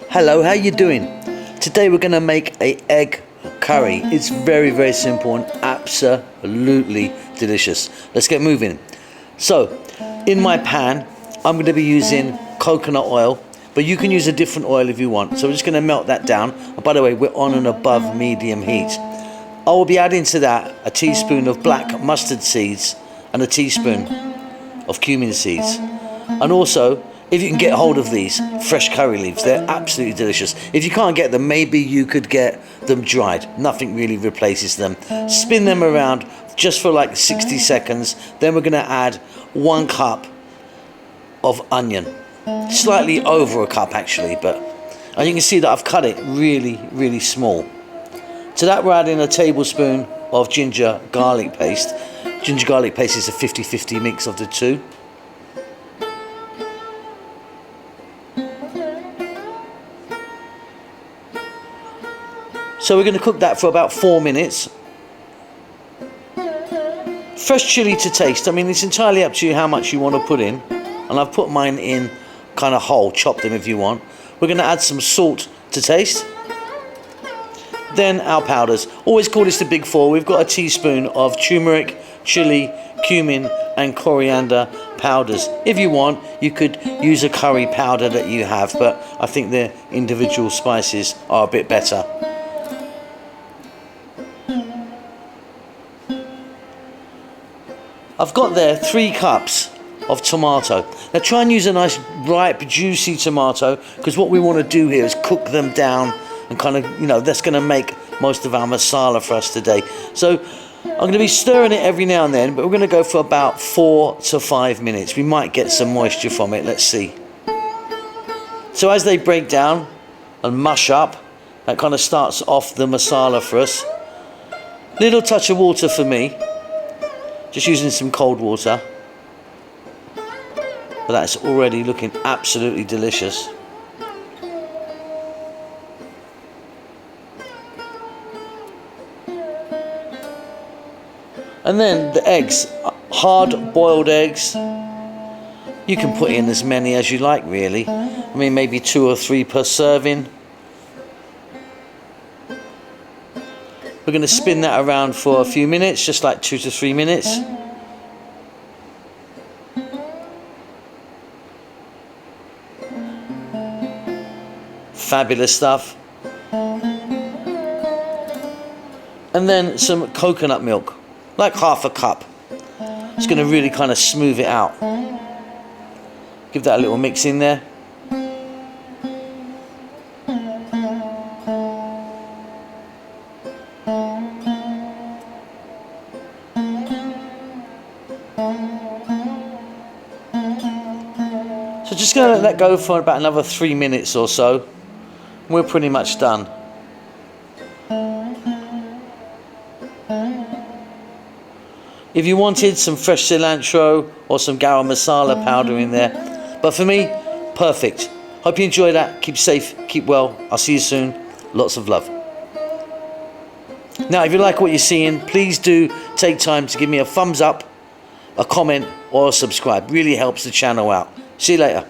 Hello, how you doing? Today we're gonna make a egg curry. It's very, very simple and absolutely delicious. Let's get moving. So, in my pan, I'm gonna be using coconut oil, but you can use a different oil if you want. So we're just gonna melt that down. And by the way, we're on an above medium heat. I will be adding to that a teaspoon of black mustard seeds and a teaspoon of cumin seeds. And also, if you can get hold of these fresh curry leaves, they're absolutely delicious. If you can't get them, maybe you could get them dried. Nothing really replaces them. Spin them around just for like 60 seconds. Then we're gonna add 1 cup of onion. Slightly over a cup actually, and you can see that I've cut it really, really small. To that we're adding a tablespoon of ginger garlic paste. Ginger garlic paste is a 50-50 mix of the two. So we're going to cook that for about 4 minutes. Fresh chili to taste. I mean, it's entirely up to you how much you want to put in. And I've put mine in kind of whole, chop them if you want. We're going to add some salt to taste. Then our powders. Always call this the big four. We've got a teaspoon of turmeric, chili, cumin and coriander powders. If you want, you could use a curry powder that you have, but I think the individual spices are a bit better. I've got there 3 cups of tomato. Now try and use a nice ripe juicy tomato, because what we want to do here is cook them down and kind of, you know, that's going to make most of our masala for us today. So I'm going to be stirring it every now and then, but we're going to go for about 4 to 5 minutes. We might get some moisture from it, let's see. So as they break down and mush up, that kind of starts off the masala for us. Little touch of water for me, just using some cold water. But that's already looking absolutely delicious. And then the eggs, hard boiled eggs. You can put in as many as you like really. I mean, maybe 2 or 3 per serving. We're going to spin that around for a few minutes, just like 2 to 3 minutes. Fabulous stuff. And then some coconut milk, like half a cup. It's going to really kind of smooth it out. Give that a little mix in there. So just going to let that go for about another 3 minutes or so. We're pretty much done. If you wanted some fresh cilantro or some garam masala powder in there. But for me, perfect. Hope you enjoy that. Keep safe, keep well. I'll see you soon. Lots of love. Now, if you like what you're seeing, please do take time to give me a thumbs up, a comment or a subscribe. Really helps the channel out. See you later.